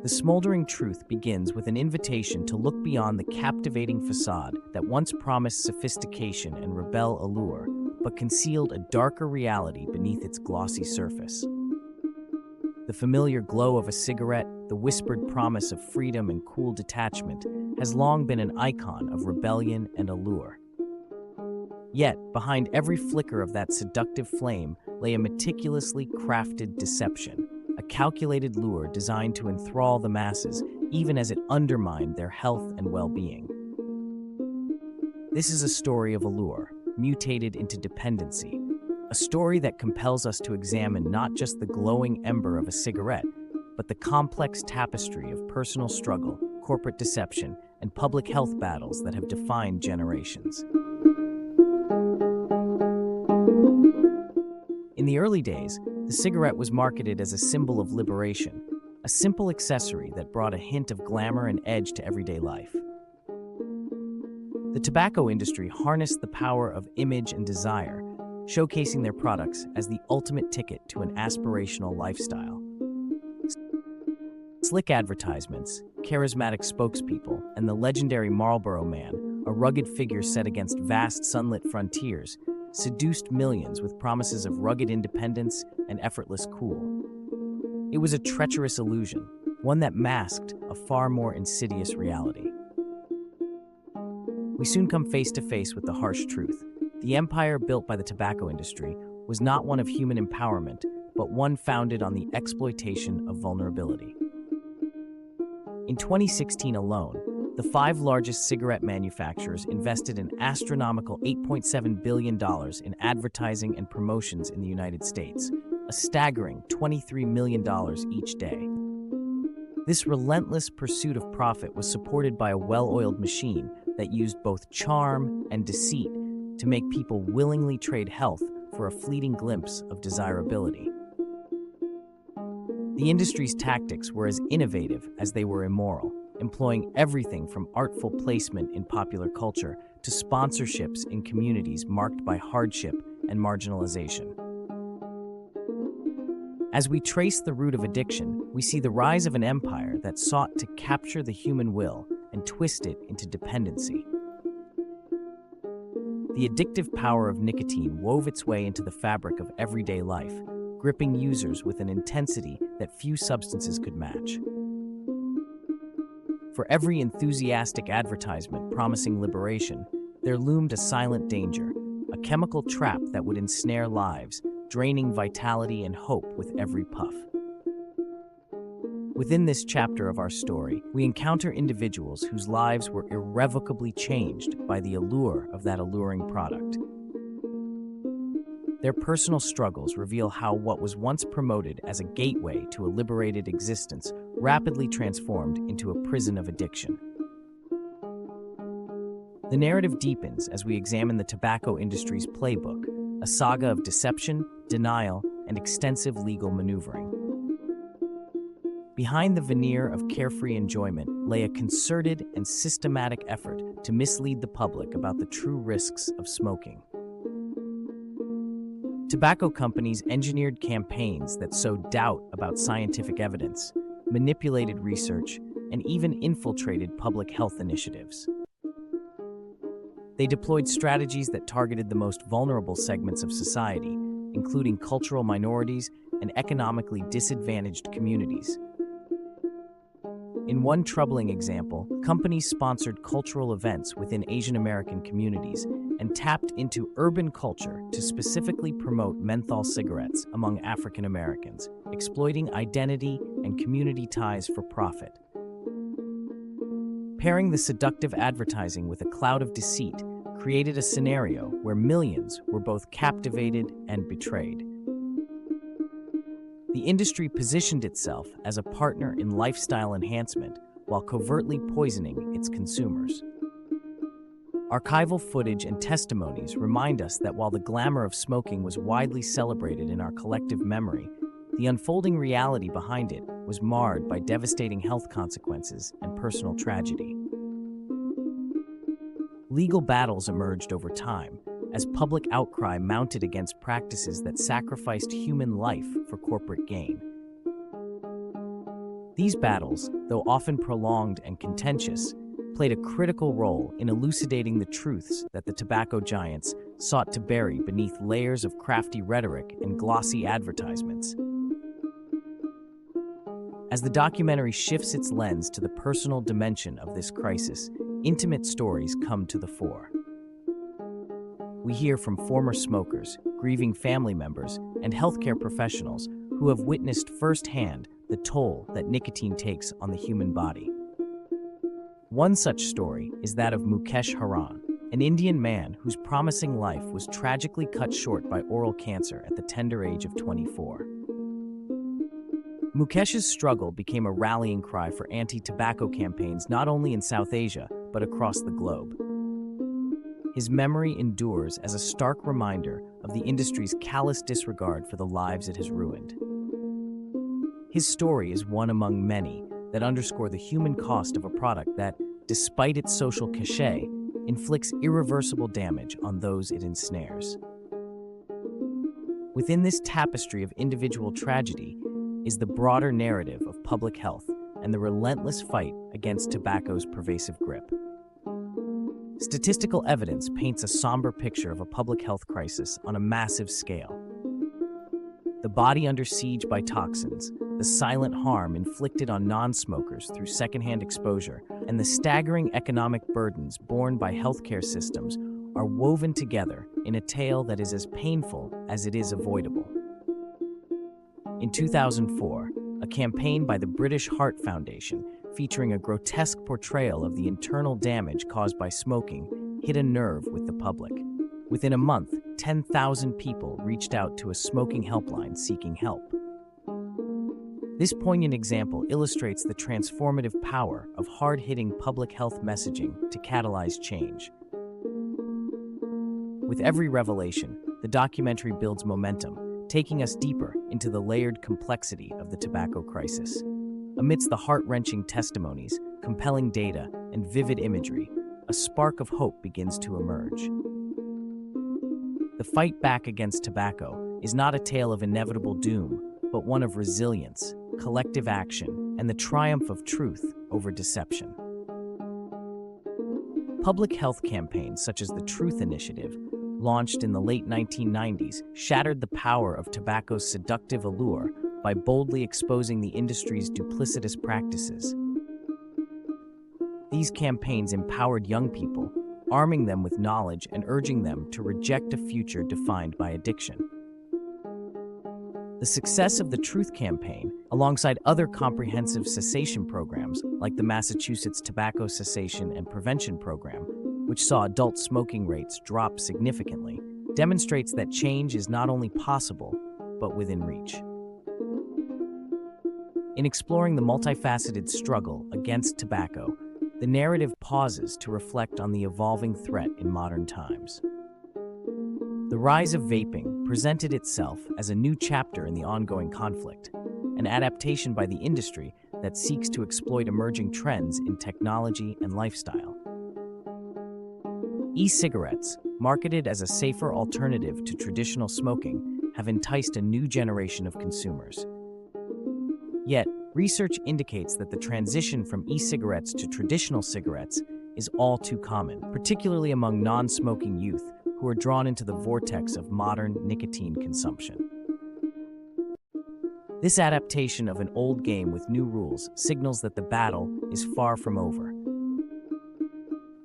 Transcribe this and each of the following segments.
The Smoldering Truth begins with an invitation to look beyond the captivating facade that once promised sophistication and rebel allure, but concealed a darker reality beneath its glossy surface. The familiar glow of a cigarette, the whispered promise of freedom and cool detachment, has long been an icon of rebellion and allure. Yet, behind every flicker of that seductive flame lay a meticulously crafted deception, a calculated lure designed to enthrall the masses, even as it undermined their health and well-being. This is a story of allure, mutated into dependency, a story that compels us to examine not just the glowing ember of a cigarette, but the complex tapestry of personal struggle, corporate deception, and public health battles that have defined generations. In the early days, the cigarette was marketed as a symbol of liberation, a simple accessory that brought a hint of glamour and edge to everyday life. The tobacco industry harnessed the power of image and desire, showcasing their products as the ultimate ticket to an aspirational lifestyle. Slick advertisements, charismatic spokespeople, and the legendary Marlboro Man, a rugged figure set against vast sunlit frontiers, seduced millions with promises of rugged independence and effortless cool. It was a treacherous illusion, one that masked a far more insidious reality. We soon come face to face with the harsh truth. The empire built by the tobacco industry was not one of human empowerment, but one founded on the exploitation of vulnerability. In 2016 alone, the 5 largest cigarette manufacturers invested an astronomical $8.7 billion in advertising and promotions in the United States, a staggering $23 million each day. This relentless pursuit of profit was supported by a well-oiled machine that used both charm and deceit to make people willingly trade health for a fleeting glimpse of desirability. The industry's tactics were as innovative as they were immoral, employing everything from artful placement in popular culture to sponsorships in communities marked by hardship and marginalization. As we trace the root of addiction, we see the rise of an empire that sought to capture the human will and twist it into dependency. The addictive power of nicotine wove its way into the fabric of everyday life, gripping users with an intensity that few substances could match. For every enthusiastic advertisement promising liberation, there loomed a silent danger, a chemical trap that would ensnare lives, draining vitality and hope with every puff. Within this chapter of our story, we encounter individuals whose lives were irrevocably changed by the allure of that alluring product. Their personal struggles reveal how what was once promoted as a gateway to a liberated existence rapidly transformed into a prison of addiction. The narrative deepens as we examine the tobacco industry's playbook, a saga of deception, denial, and extensive legal maneuvering. Behind the veneer of carefree enjoyment lay a concerted and systematic effort to mislead the public about the true risks of smoking. Tobacco companies engineered campaigns that sowed doubt about scientific evidence, manipulated research, and even infiltrated public health initiatives. They deployed strategies that targeted the most vulnerable segments of society, including cultural minorities and economically disadvantaged communities. In one troubling example, companies sponsored cultural events within Asian American communities and tapped into urban culture to specifically promote menthol cigarettes among African Americans, exploiting identity and community ties for profit. Pairing the seductive advertising with a cloud of deceit created a scenario where millions were both captivated and betrayed. The industry positioned itself as a partner in lifestyle enhancement while covertly poisoning its consumers. Archival footage and testimonies remind us that while the glamour of smoking was widely celebrated in our collective memory, the unfolding reality behind it was marred by devastating health consequences and personal tragedy. Legal battles emerged over time, as public outcry mounted against practices that sacrificed human life for corporate gain. These battles, though often prolonged and contentious, played a critical role in elucidating the truths that the tobacco giants sought to bury beneath layers of crafty rhetoric and glossy advertisements. As the documentary shifts its lens to the personal dimension of this crisis, intimate stories come to the fore. We hear from former smokers, grieving family members, and healthcare professionals who have witnessed firsthand the toll that nicotine takes on the human body. One such story is that of Mukesh Haran, an Indian man whose promising life was tragically cut short by oral cancer at the tender age of 24. Mukesh's struggle became a rallying cry for anti-tobacco campaigns not only in South Asia, but across the globe. His memory endures as a stark reminder of the industry's callous disregard for the lives it has ruined. His story is one among many that underscore the human cost of a product that, despite its social cachet, inflicts irreversible damage on those it ensnares. Within this tapestry of individual tragedy is the broader narrative of public health and the relentless fight against tobacco's pervasive grip. Statistical evidence paints a somber picture of a public health crisis on a massive scale. The body under siege by toxins, the silent harm inflicted on non-smokers through secondhand exposure, and the staggering economic burdens borne by healthcare systems are woven together in a tale that is as painful as it is avoidable. In 2004, a campaign by the British Heart Foundation featuring a grotesque portrayal of the internal damage caused by smoking hit a nerve with the public. Within a month, 10,000 people reached out to a smoking helpline seeking help. This poignant example illustrates the transformative power of hard-hitting public health messaging to catalyze change. With every revelation, the documentary builds momentum, taking us deeper into the layered complexity of the tobacco crisis. Amidst the heart-wrenching testimonies, compelling data, and vivid imagery, a spark of hope begins to emerge. The fight back against tobacco is not a tale of inevitable doom, but one of resilience, collective action, and the triumph of truth over deception. Public health campaigns such as the Truth Initiative, launched in the late 1990s, shattered the power of tobacco's seductive allure by boldly exposing the industry's duplicitous practices. These campaigns empowered young people, arming them with knowledge and urging them to reject a future defined by addiction. The success of the Truth campaign, alongside other comprehensive cessation programs like the Massachusetts Tobacco Cessation and Prevention Program, which saw adult smoking rates drop significantly, demonstrates that change is not only possible, but within reach. In exploring the multifaceted struggle against tobacco, the narrative pauses to reflect on the evolving threat in modern times. The rise of vaping presented itself as a new chapter in the ongoing conflict, an adaptation by the industry that seeks to exploit emerging trends in technology and lifestyle. E-cigarettes, marketed as a safer alternative to traditional smoking, have enticed a new generation of consumers. Yet, research indicates that the transition from e-cigarettes to traditional cigarettes is all too common, particularly among non-smoking youth who are drawn into the vortex of modern nicotine consumption. This adaptation of an old game with new rules signals that the battle is far from over.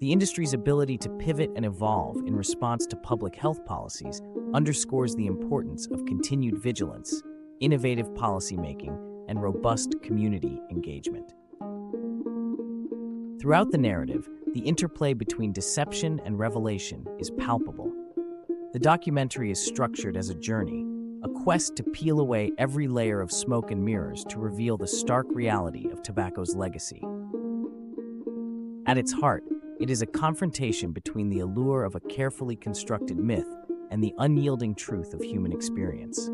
The industry's ability to pivot and evolve in response to public health policies underscores the importance of continued vigilance, innovative policymaking, and robust community engagement. Throughout the narrative, the interplay between deception and revelation is palpable. The documentary is structured as a journey, a quest to peel away every layer of smoke and mirrors to reveal the stark reality of tobacco's legacy. At its heart, it is a confrontation between the allure of a carefully constructed myth and the unyielding truth of human experience.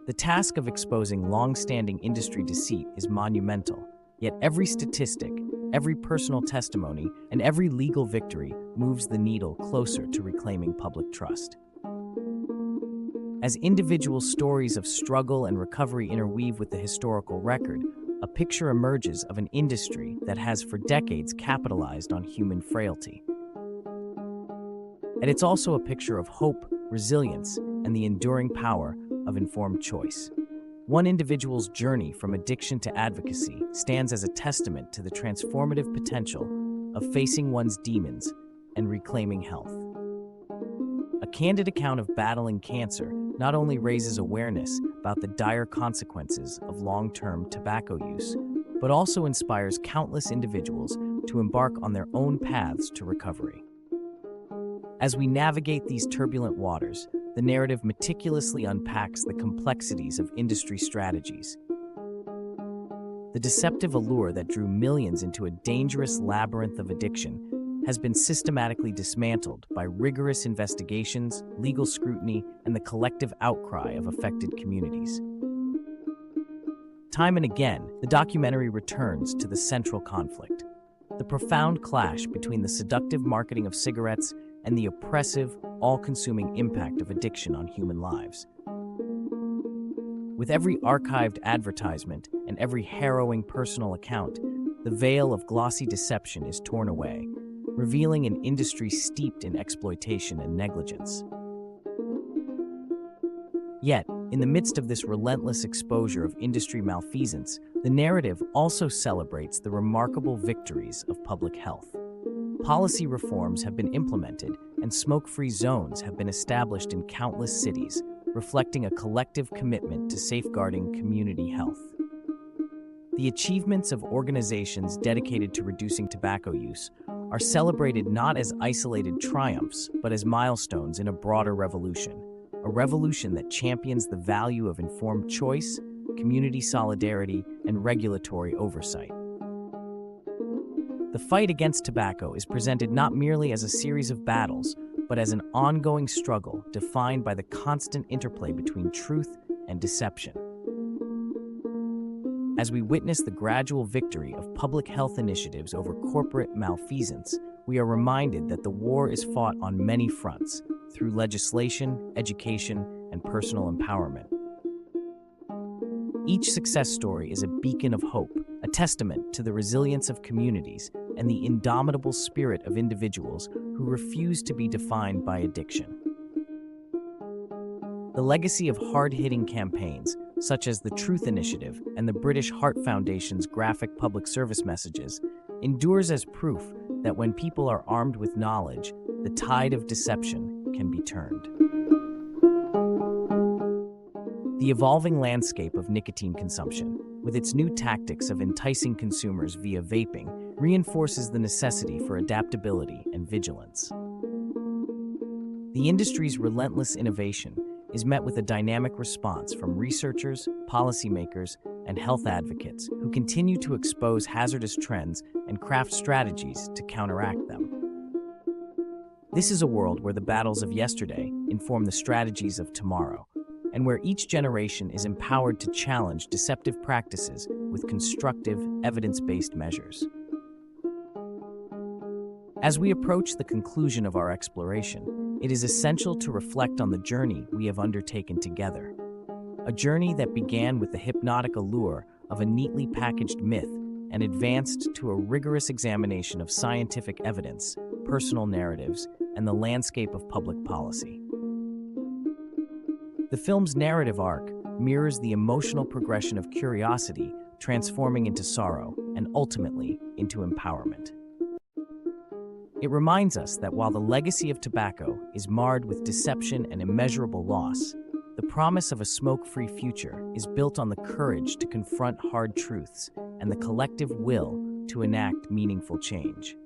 The task of exposing long-standing industry deceit is monumental, yet every statistic, every personal testimony, and every legal victory moves the needle closer to reclaiming public trust. As individual stories of struggle and recovery interweave with the historical record, a picture emerges of an industry that has for decades capitalized on human frailty. And it's also a picture of hope, resilience, and the enduring power of informed choice. One individual's journey from addiction to advocacy stands as a testament to the transformative potential of facing one's demons and reclaiming health. A candid account of battling cancer not only raises awareness about the dire consequences of long-term tobacco use, but also inspires countless individuals to embark on their own paths to recovery. As we navigate these turbulent waters, the narrative meticulously unpacks the complexities of industry strategies. The deceptive allure that drew millions into a dangerous labyrinth of addiction has been systematically dismantled by rigorous investigations, legal scrutiny, and the collective outcry of affected communities. Time and again, the documentary returns to the central conflict: the profound clash between the seductive marketing of cigarettes and the oppressive, all-consuming impact of addiction on human lives. With every archived advertisement and every harrowing personal account, the veil of glossy deception is torn away, revealing an industry steeped in exploitation and negligence. Yet, in the midst of this relentless exposure of industry malfeasance, the narrative also celebrates the remarkable victories of public health. Policy reforms have been implemented, and smoke-free zones have been established in countless cities, reflecting a collective commitment to safeguarding community health. The achievements of organizations dedicated to reducing tobacco use are celebrated not as isolated triumphs, but as milestones in a broader revolution, a revolution that champions the value of informed choice, community solidarity, and regulatory oversight. The fight against tobacco is presented not merely as a series of battles, but as an ongoing struggle defined by the constant interplay between truth and deception. As we witness the gradual victory of public health initiatives over corporate malfeasance, we are reminded that the war is fought on many fronts, through legislation, education, and personal empowerment. Each success story is a beacon of hope, a testament to the resilience of communities and the indomitable spirit of individuals who refuse to be defined by addiction. The legacy of hard-hitting campaigns, such as the Truth Initiative and the British Heart Foundation's graphic public service messages, endures as proof that when people are armed with knowledge, the tide of deception can be turned. The evolving landscape of nicotine consumption, with its new tactics of enticing consumers via vaping, reinforces the necessity for adaptability and vigilance. The industry's relentless innovation is met with a dynamic response from researchers, policymakers, and health advocates who continue to expose hazardous trends and craft strategies to counteract them. This is a world where the battles of yesterday inform the strategies of tomorrow, and where each generation is empowered to challenge deceptive practices with constructive, evidence-based measures. As we approach the conclusion of our exploration, it is essential to reflect on the journey we have undertaken together. A journey that began with the hypnotic allure of a neatly packaged myth and advanced to a rigorous examination of scientific evidence, personal narratives, and the landscape of public policy. The film's narrative arc mirrors the emotional progression of curiosity transforming into sorrow and ultimately into empowerment. It reminds us that while the legacy of tobacco is marred with deception and immeasurable loss, the promise of a smoke-free future is built on the courage to confront hard truths and the collective will to enact meaningful change.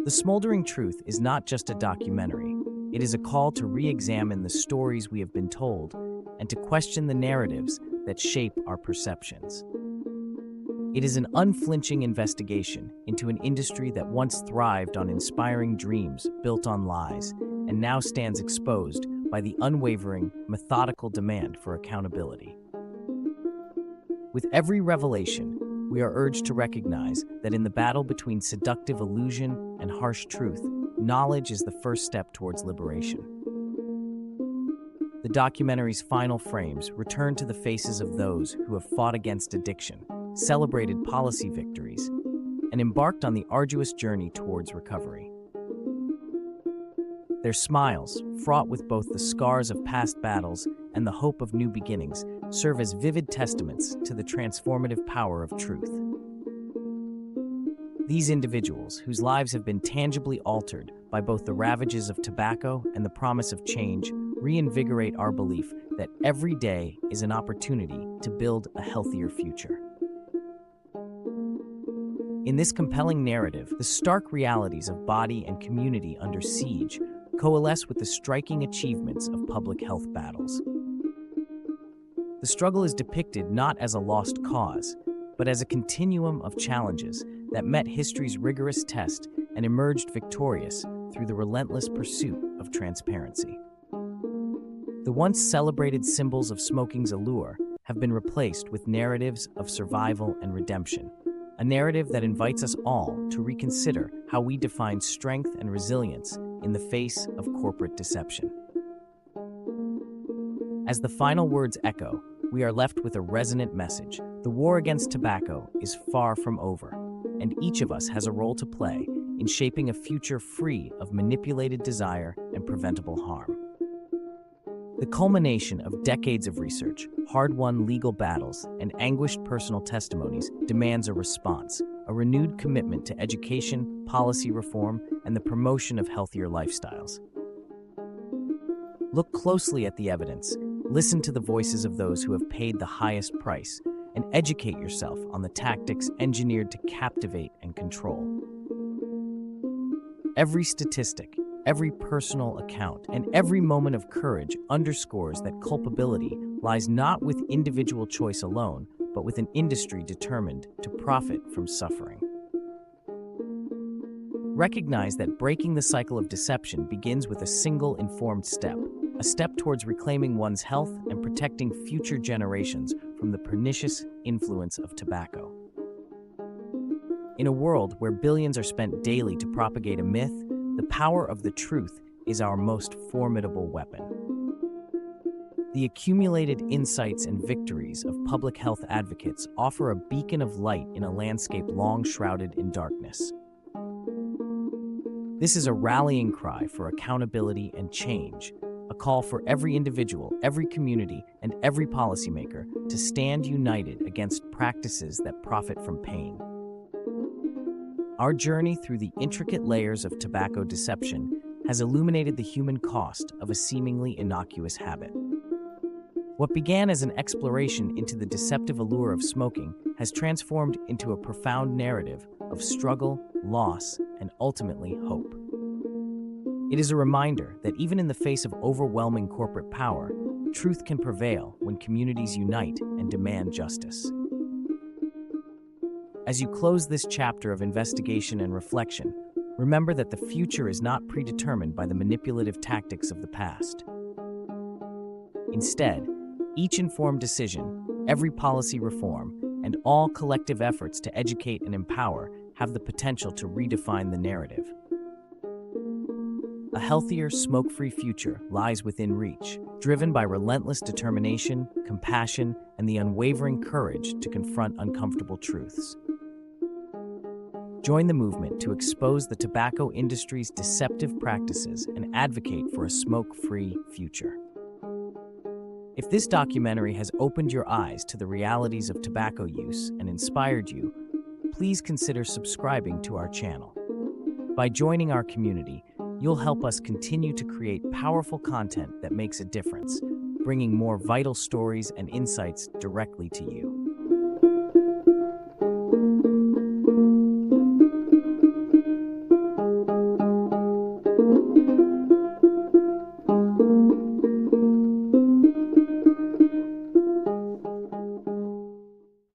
The Smoldering Truth is not just a documentary. It is a call to re-examine the stories we have been told and to question the narratives that shape our perceptions. It is an unflinching investigation into an industry that once thrived on inspiring dreams built on lies and now stands exposed by the unwavering, methodical demand for accountability. With every revelation, we are urged to recognize that in the battle between seductive illusion and harsh truth, knowledge is the first step towards liberation. the documentary's final frames return to the faces of those who have fought against addiction, celebrated policy victories, and embarked on the arduous journey towards recovery. Their smiles, fraught with both the scars of past battles and the hope of new beginnings, serve as vivid testaments to the transformative power of truth. These individuals, whose lives have been tangibly altered by both the ravages of tobacco and the promise of change, reinvigorate our belief that every day is an opportunity to build a healthier future. In this compelling narrative, the stark realities of body and community under siege coalesce with the striking achievements of public health battles. The struggle is depicted not as a lost cause, but as a continuum of challenges that met history's rigorous test and emerged victorious through the relentless pursuit of transparency. The once celebrated symbols of smoking's allure have been replaced with narratives of survival and redemption, a narrative that invites us all to reconsider how we define strength and resilience in the face of corporate deception. As the final words echo, we are left with a resonant message. The war against tobacco is far from over, and each of us has a role to play in shaping a future free of manipulated desire and preventable harm. The culmination of decades of research, hard-won legal battles, and anguished personal testimonies demands a response, a renewed commitment to education, policy reform, and the promotion of healthier lifestyles. Look closely at the evidence, listen to the voices of those who have paid the highest price, and educate yourself on the tactics engineered to captivate and control. Every statistic, every personal account, and every moment of courage underscores that culpability lies not with individual choice alone, but with an industry determined to profit from suffering. Recognize that breaking the cycle of deception begins with a single informed step, a step towards reclaiming one's health and protecting future generations from the pernicious influence of tobacco. In a world where billions are spent daily to propagate a myth, the power of the truth is our most formidable weapon. The accumulated insights and victories of public health advocates offer a beacon of light in a landscape long shrouded in darkness. This is a rallying cry for accountability and change, a call for every individual, every community, and every policymaker to stand united against practices that profit from pain. Our journey through the intricate layers of tobacco deception has illuminated the human cost of a seemingly innocuous habit. What began as an exploration into the deceptive allure of smoking has transformed into a profound narrative of struggle, loss, and ultimately hope. It is a reminder that even in the face of overwhelming corporate power, truth can prevail when communities unite and demand justice. As you close this chapter of investigation and reflection, remember that the future is not predetermined by the manipulative tactics of the past. Instead, each informed decision, every policy reform, and all collective efforts to educate and empower have the potential to redefine the narrative. A healthier, smoke-free future lies within reach, driven by relentless determination, compassion, and the unwavering courage to confront uncomfortable truths. Join the movement to expose the tobacco industry's deceptive practices and advocate for a smoke-free future. If this documentary has opened your eyes to the realities of tobacco use and inspired you, please consider subscribing to our channel. By joining our community, you'll help us continue to create powerful content that makes a difference, bringing more vital stories and insights directly to you.